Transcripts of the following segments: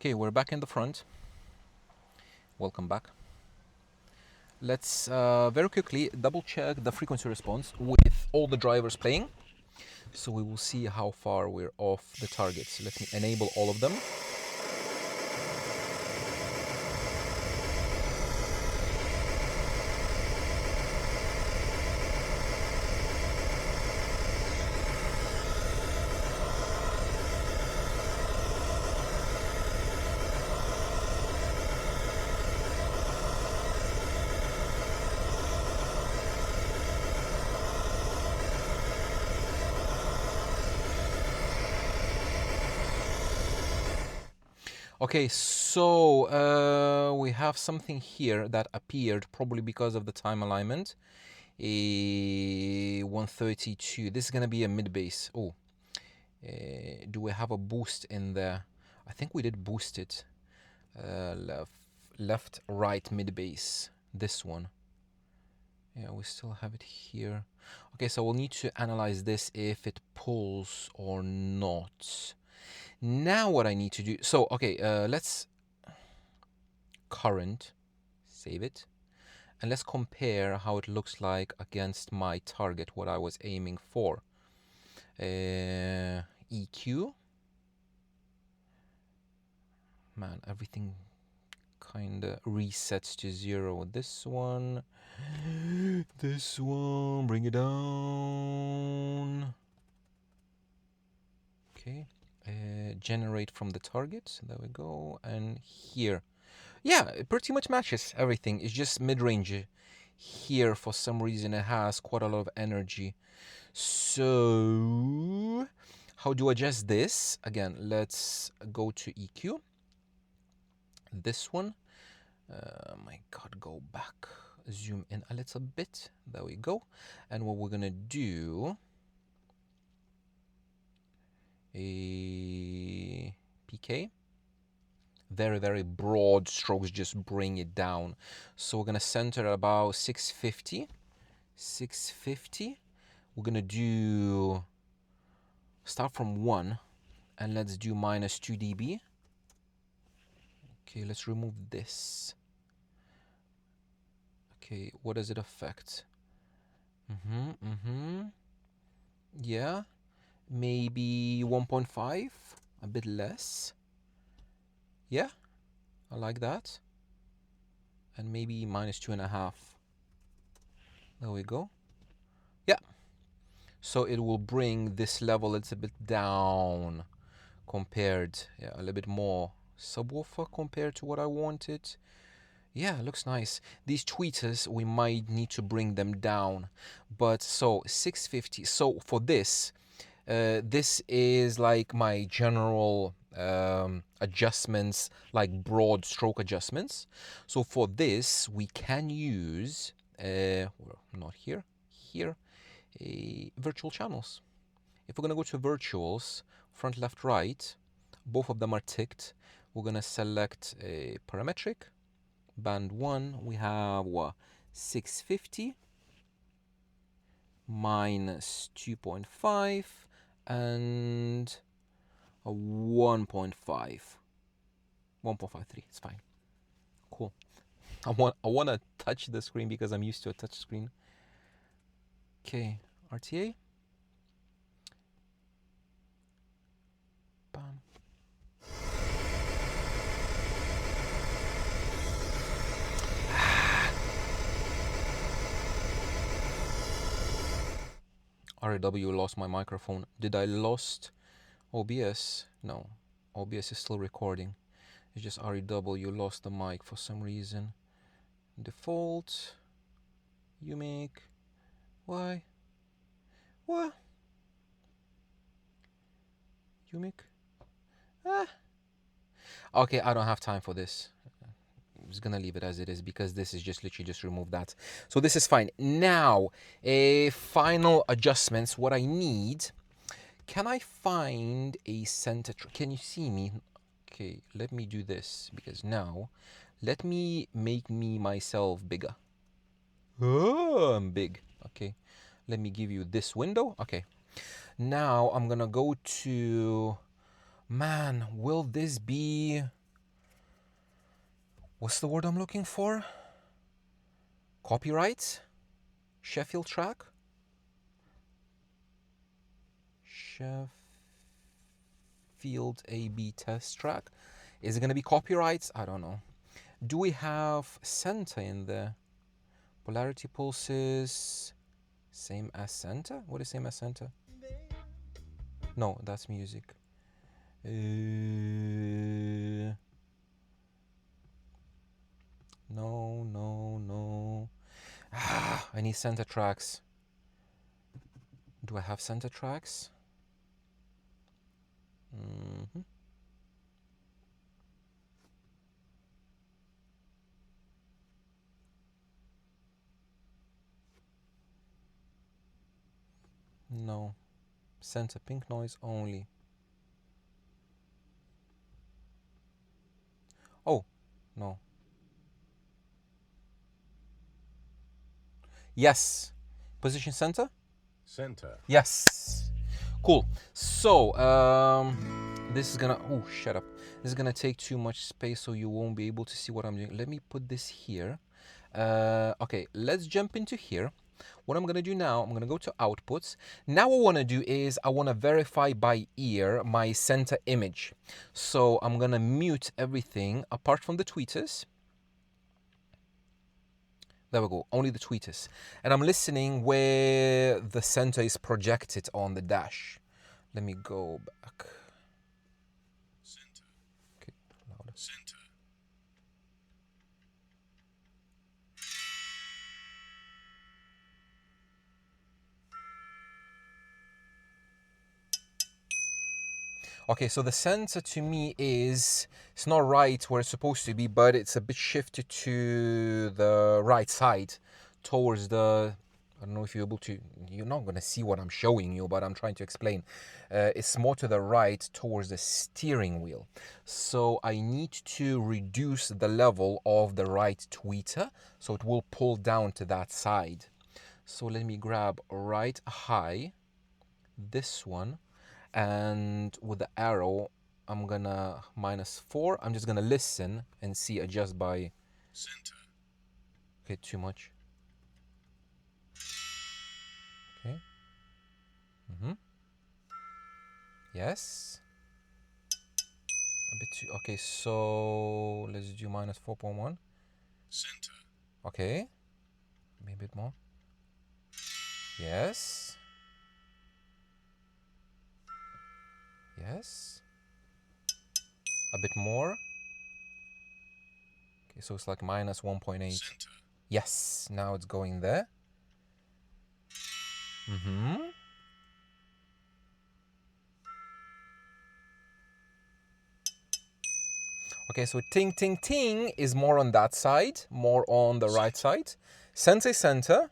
Okay, we're back in the front. Welcome back. Let's very quickly double check the frequency response with all the drivers playing. So we will see how far we're off the targets. Let me enable all of them. Okay, so we have something here that appeared probably because of the time alignment. A 132. This is gonna be a mid base. Oh, do we have a boost in there? I think we did boost it. Left, right, mid base. This one. Yeah, we still have it here. Okay, so we'll need to analyze this if it pulls or not. Now what I need to do, so okay, let's current, save it, and let's compare how it looks like against my target, what I was aiming for. EQ. Man, everything kind of resets to 0. This one, bring it down. Okay, generate from the target, there we go, and here. Yeah, it pretty much matches everything. It's just mid-range. Here, for some reason, it has quite a lot of energy. So, how do I adjust this? Again, let's go to EQ. This one. My God, go back. Zoom in a little bit. There we go. And what we're gonna do, a PK. Very, very broad strokes, just bring it down. So we're gonna center at about 650. 650. We're gonna do, start from 1, and let's do minus 2 dB. Okay, let's remove this. Okay, what does it affect? Yeah, maybe 1.5, a bit less. Yeah, I like that. And maybe minus 2.5. There we go. Yeah. So it will bring this level a little bit down compared, yeah, a little bit more subwoofer compared to what I wanted. Yeah, looks nice. These tweeters, we might need to bring them down. But so 650. So for this, this is like my general adjustments, like broad stroke adjustments. So for this, we can use, well, not here, here, virtual channels. If we're gonna go to virtuals, front, left, right, both of them are ticked. We're gonna select a parametric. Band 1, we have what? 650 minus 2.5 and a 1.5. 1.53, it's fine. Cool. I want to touch the screen because I'm used to a touch screen. Okay, RTA. Bam. RAW lost my microphone. Did I lost OBS? No, OBS is still recording. It's just RAW lost the mic for some reason. Default. You make. Why? What? You make. Ah. Okay, I don't have time for this. I'm just gonna leave it as it is because this is just literally just remove that. So this is fine. Now, final adjustments. What I need. Can I find a center? Can you see me? Okay, let me do this because now, let me make me myself bigger. Oh, I'm big. Okay, let me give you this window. Okay, now I'm gonna go to. Man, will this be What's the word I'm looking for? Copyright? Sheffield track? Sheffield A/B test track. Is it going to be copyrights? I don't know. Do we have center in there? Polarity pulses. Same as center? What is same as center? No, that's music. No. I need center tracks. Do I have center tracks? No. Center pink noise only. Oh, no. Yes. Position center? Center. Yes. Cool. So, this is gonna... Oh, shut up. This is gonna take too much space, so you won't be able to see what I'm doing. Let me put this here. Okay, let's jump into here. What I'm gonna do now, I'm gonna go to outputs. Now what I wanna do is I wanna verify by ear my center image. So I'm gonna mute everything apart from the tweeters. There we go, only the tweeters. And I'm listening where the center is projected on the dash. Let me go back. Center. Okay, louder. Center. Okay, so the center to me is, it's not right where it's supposed to be, but it's a bit shifted to the right side towards the, I don't know if you're able to, you're not going to see what I'm showing you, but I'm trying to explain. It's more to the right towards the steering wheel. So I need to reduce the level of the right tweeter so it will pull down to that side. So let me grab right high, this one, and with the arrow I'm gonna -4. I'm just gonna listen and see, adjust by Center. Okay, too much. Okay. Yes, a bit too. Okay, so let's do -4.1. Center. Okay, maybe a bit more. Yes. A bit more. Okay, so it's like -1.8. Center. Yes, now it's going there. Okay, so ting ting ting is more on that side, more on the right side. Center center.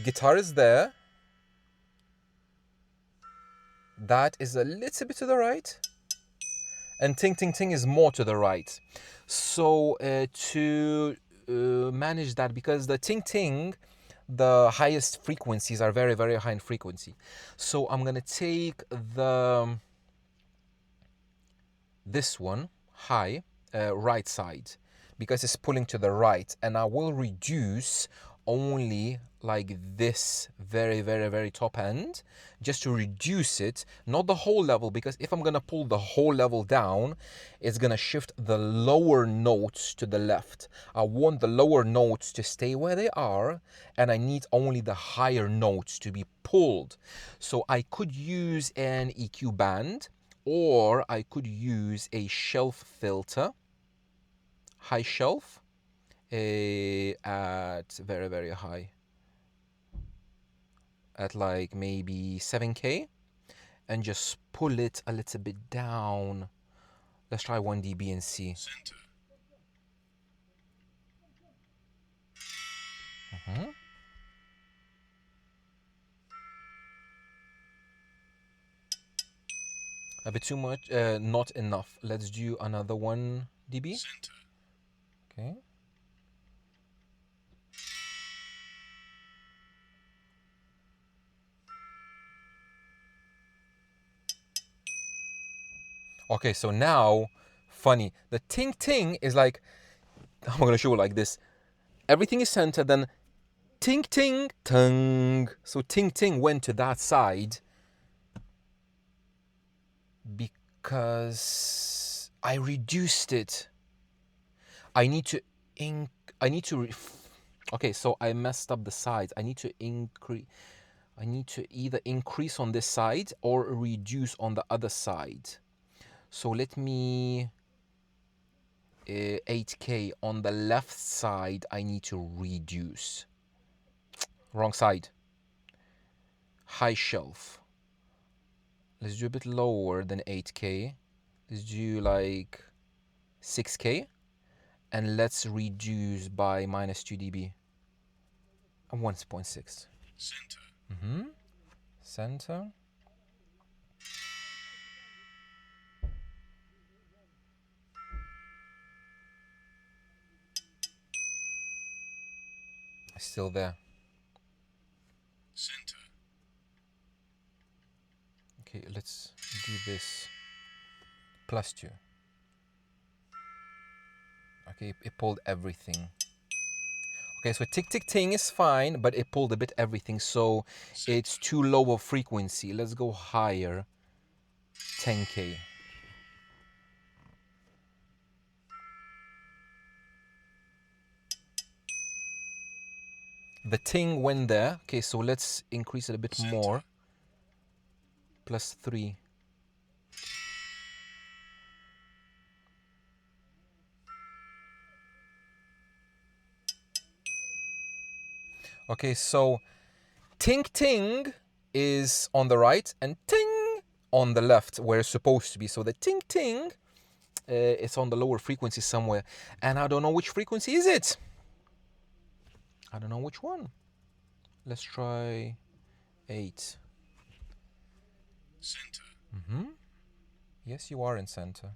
Guitar is there. That is a little bit to the right. And ting ting ting is more to the right. So to manage that, because the ting ting, the highest frequencies are very, very high in frequency. So I'm gonna take this one, high, right side, because it's pulling to the right, and I will reduce only like this very, very, very top end, just to reduce it, not the whole level, because if I'm gonna pull the whole level down, it's gonna shift the lower notes to the left. I want the lower notes to stay where they are, and I need only the higher notes to be pulled. So I could use an EQ band, or I could use a shelf filter, high shelf, at very, very high, at like maybe 7K, and just pull it a little bit down. Let's try 1 dB and see. Center. A bit too much, not enough. Let's do another 1 dB. Center. Okay. Okay, so now funny. The ting ting is like, I'm gonna show like this. Everything is centered, then ting ting tung. So ting ting went to that side because I reduced it. I need to okay, so I messed up the sides. I need to either increase on this side or reduce on the other side. So let me 8K on the left side. I need to reduce. Wrong side. High shelf. Let's do a bit lower than 8K. Let's do like 6K. And let's reduce by minus 2 dB. 1.6. Center. Center. Still there. Center. Okay, let's do this. +2. Okay, it pulled everything. Okay, so tick tick ting is fine, but it pulled a bit everything, so it's too low of frequency. Let's go higher. 10K. The ting went there. Okay, so let's increase it a bit more. +3. Okay, so ting ting is on the right and ting on the left where it's supposed to be. So the ting ting is on the lower frequency somewhere. And I don't know which frequency is it. I don't know which one. Let's try 8. Center. Yes, you are in center.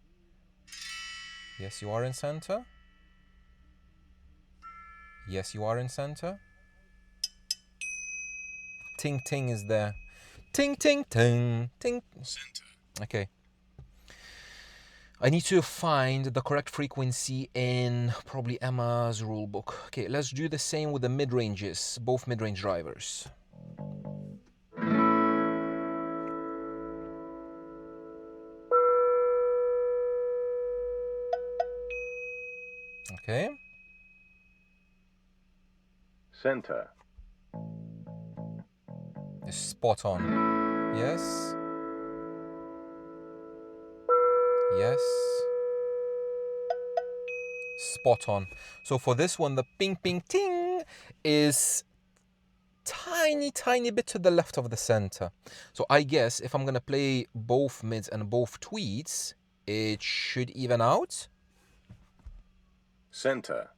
Yes, you are in center. Yes, you are in center. Ting ting is there. Ting ting ting ting. Center. Okay. I need to find the correct frequency in probably Emma's rulebook. Okay, let's do the same with the mid-ranges, both mid-range drivers. Okay. Center. It's spot on. Yes. Yes. Spot on. So for this one, the ping ping ting is tiny bit to the left of the center. So I guess if I'm gonna play both mids and both tweeds, it should even out. Center.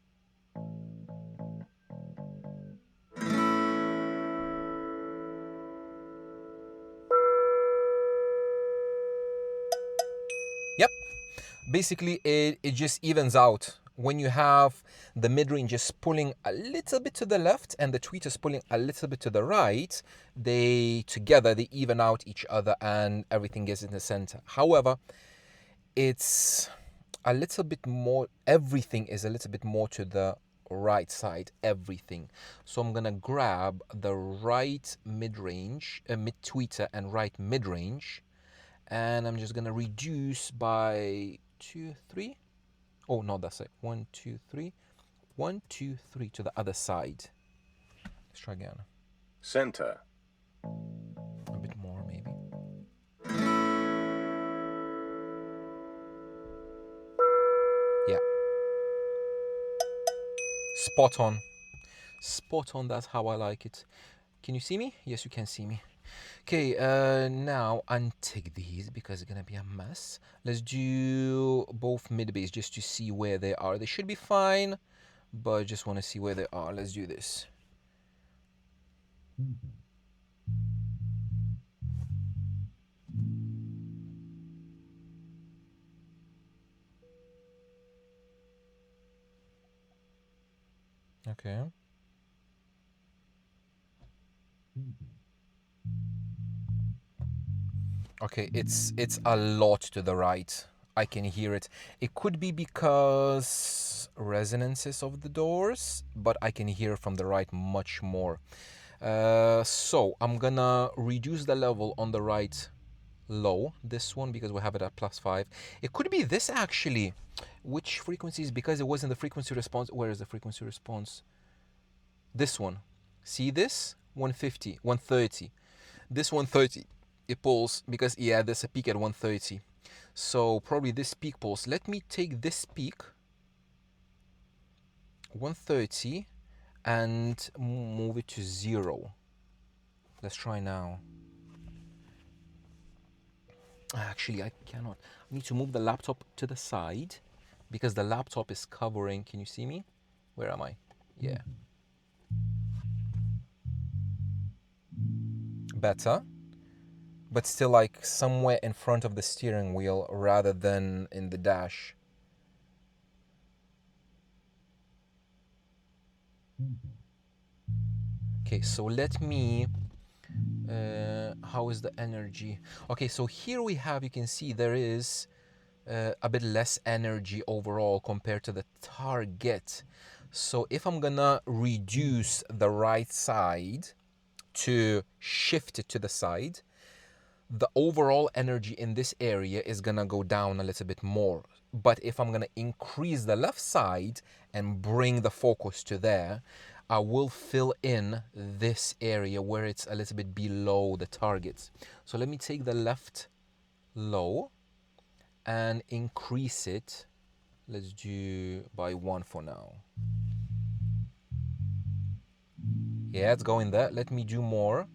Yep. Basically, it just evens out. When you have the mid-range just pulling a little bit to the left and the tweet is pulling a little bit to the right, they even out each other and everything gets in the center. However, it's a little bit more, everything is a little bit more to the right side, everything. So I'm gonna grab the right mid-range, mid-tweeter and right mid-range, and I'm just gonna reduce by 2, 3. Oh no, that's it. 1, 2, 3. 1, 2, 3 to the other side. Let's try again. Center. A bit more maybe. Yeah. Spot on. Spot on, that's how I like it. Can you see me? Yes, you can see me. Okay, now untick these because it's gonna be a mess. Let's do both mid bass just to see where they are. They should be fine, but I just want to see where they are. Let's do this. Okay. Okay, it's a lot to the right. I can hear it. It could be because resonances of the doors, but I can hear from the right much more. So I'm gonna reduce the level on the right low, this one, because we have it at +5. It could be this actually. Which frequencies? Because it wasn't the frequency response. Where is the frequency response? This one. See this? 150, 130. This 130, it pulls because, yeah, there's a peak at 130. So probably this peak pulse. Let me take this peak, 130, and move it to 0. Let's try now. Actually, I cannot. I need to move the laptop to the side because the laptop is covering. Can you see me? Where am I? Yeah. Better. But still like somewhere in front of the steering wheel rather than in the dash. Okay, so let me, how is the energy? Okay, so here we have, you can see there is a bit less energy overall compared to the target. So if I'm gonna reduce the right side to shift it to the side, the overall energy in this area is gonna go down a little bit more. But if I'm gonna increase the left side and bring the focus to there, I will fill in this area where it's a little bit below the target. So let me take the left low and increase it. Let's do by 1 for now. Yeah, it's going there. Let me do more.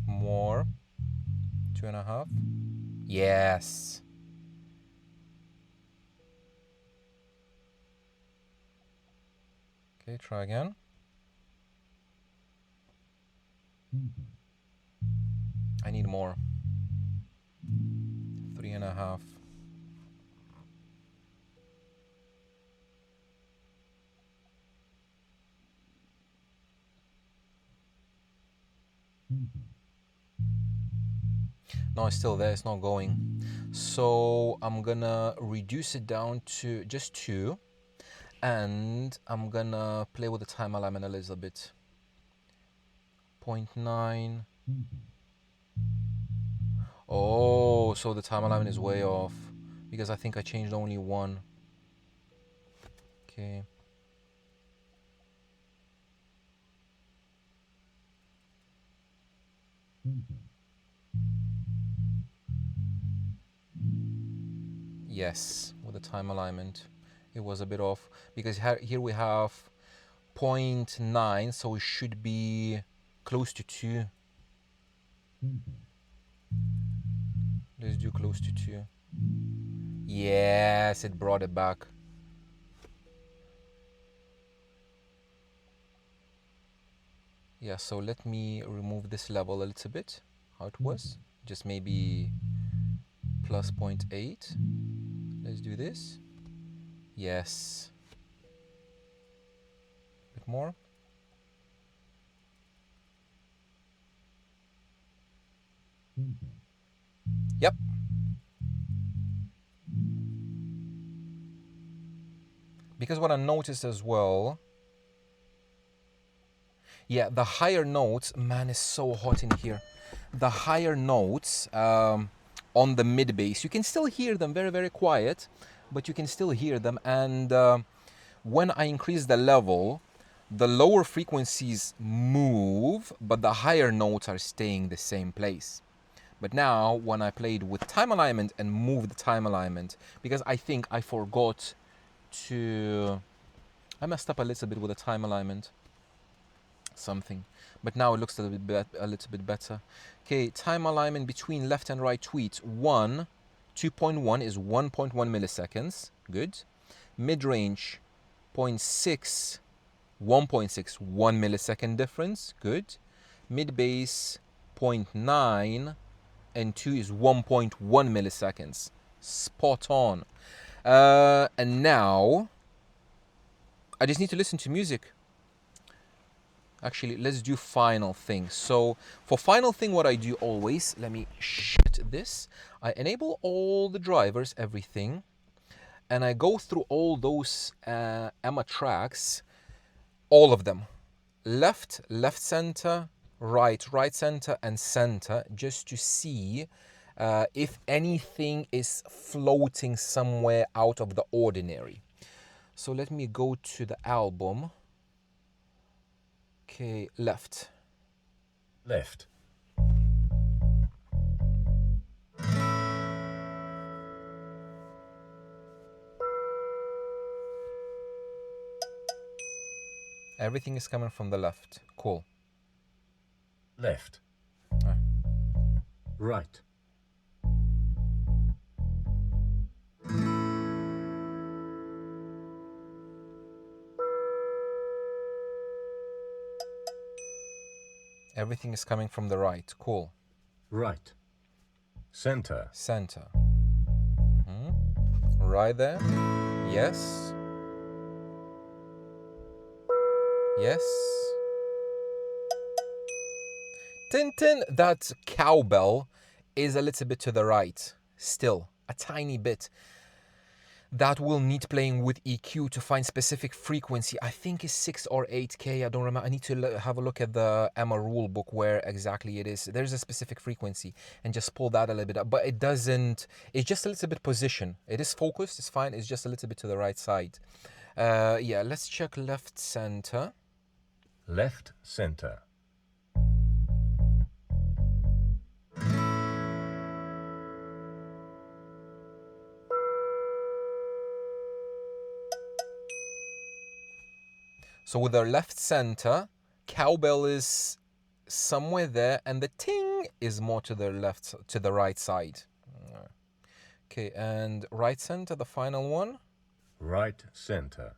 More. 2.5. Yes. Okay, try again. I need more. 3.5. No, it's still there. It's not going. So I'm gonna reduce it down to just 2, and I'm gonna play with the time alignment a little bit. 0.9. Oh, so the time alignment is way off because I think I changed only 1. Okay. Yes, with the time alignment, it was a bit off because here we have 0.9, so it should be close to 2. Let's do close to 2. Yes, it brought it back. Yeah, so let me remove this level a little bit, how it was. Just maybe plus 0.8. Let's do this. Yes. A bit more. Yep. Because what I noticed as well, yeah, the higher notes, man, it's so hot in here. The higher notes on the mid bass, you can still hear them very, very quiet, but you can still hear them. And when I increase the level, the lower frequencies move, but the higher notes are staying the same place. But now, when I played with time alignment and moved the time alignment, because I think I forgot to... I messed up a little bit with the time alignment. Something. But now it looks a little bit better. Okay, time alignment between left and right tweets. 2.1 is 1.1 milliseconds. Good. Mid-range, 0.6, 1.6, 1 millisecond difference. Good. Mid-bass, 0.9, and 2 is 1.1 milliseconds. Spot on. And now, I just need to listen to music. Actually, let's do final thing. So for final thing, what I do always, let me shut this. I enable all the drivers, everything, and I go through all those EMMA tracks, all of them. Left, left center, right, right center, and center, just to see if anything is floating somewhere out of the ordinary. So let me go to the album. Okay, left. Left. Everything is coming from the left. Cool. Left. Ah. Right. Everything is coming from the right. Cool. Right. Center. Center. Right there. Yes. Yes. Tintin, that cowbell is a little bit to the right. Still, a tiny bit. That will need playing with EQ to find specific frequency. I think it's 6 or 8K. I don't remember. I need to have a look at the EMMA rule book where exactly it is. There's a specific frequency and just pull that a little bit up. But it doesn't, it's just a little bit position. It is focused, it's fine. It's just a little bit to the right side. Yeah, let's check left center. Left center. So with our left center, cowbell is somewhere there, and the ting is more to the left, to the right side. Okay, and right center, the final one. Right center.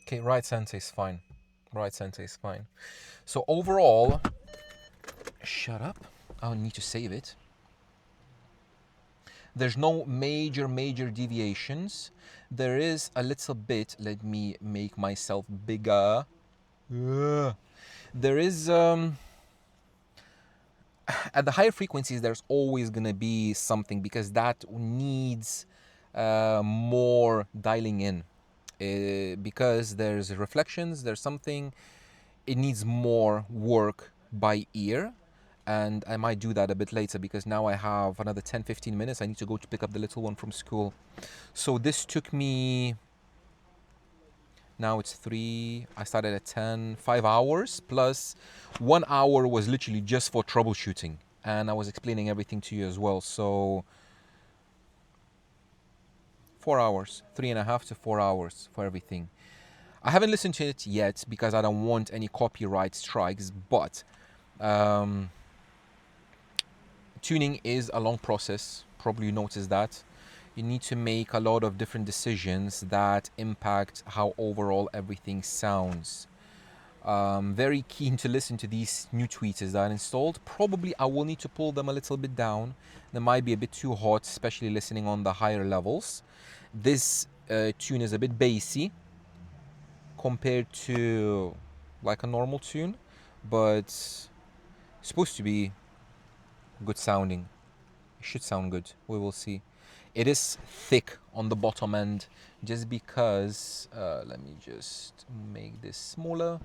Okay, right center is fine. Right center is fine. So overall, shut up. I'll need to save it. There's no major deviations. There is a little bit, let me make myself bigger. There is, at the higher frequencies, there's always gonna be something because that needs more dialing in. Because there's reflections, there's something, it needs more work by ear. And I might do that a bit later because now I have another 10-15 minutes. I need to go to pick up the little one from school. So this took me, now it's 3, I started at 10, 5 hours plus 1 hour was literally just for troubleshooting. And I was explaining everything to you as well. So 4 hours, 3.5 to 4 hours for everything. I haven't listened to it yet because I don't want any copyright strikes, but tuning is a long process. Probably you noticed that. You need to make a lot of different decisions that impact how overall everything sounds. Very keen to listen to these new tweeters that I installed. Probably I will need to pull them a little bit down. They might be a bit too hot, especially listening on the higher levels. This tune is a bit bassy compared to like a normal tune, but it's supposed to be good sounding. It should sound good. We will see. It is thick on the bottom end just because, let me just make this smaller,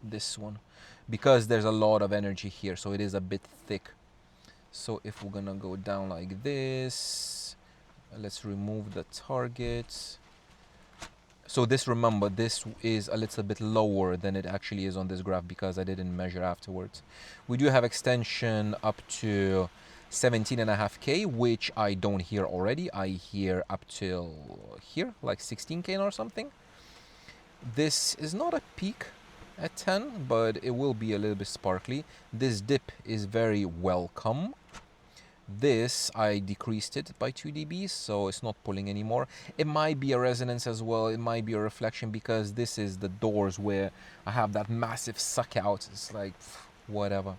this one, because there's a lot of energy here, so it is a bit thick. So if we're gonna go down like this, let's remove the target. So this, remember, this is a little bit lower than it actually is on this graph because I didn't measure afterwards. We do have extension up to 17.5K, which I don't hear already. I hear up till here, like 16K or something. This is not a peak at 10, but it will be a little bit sparkly. This dip is very welcome. This, I decreased it by 2 dB, so it's not pulling anymore. It might be a resonance as well, it might be a reflection because this is the doors where I have that massive suck out. It's like, whatever.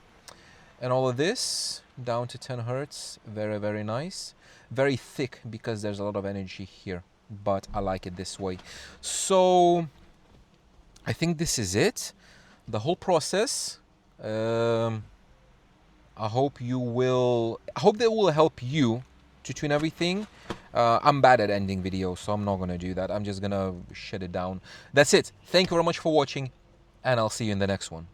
And all of this, down to 10 hertz. Very, very nice. Very thick because there's a lot of energy here, but I like it this way. So I think this is it. The whole process. I hope that will help you to tune everything. I'm bad at ending videos, so I'm not gonna do that. I'm just gonna shut it down. That's it. Thank you very much for watching, and I'll see you in the next one.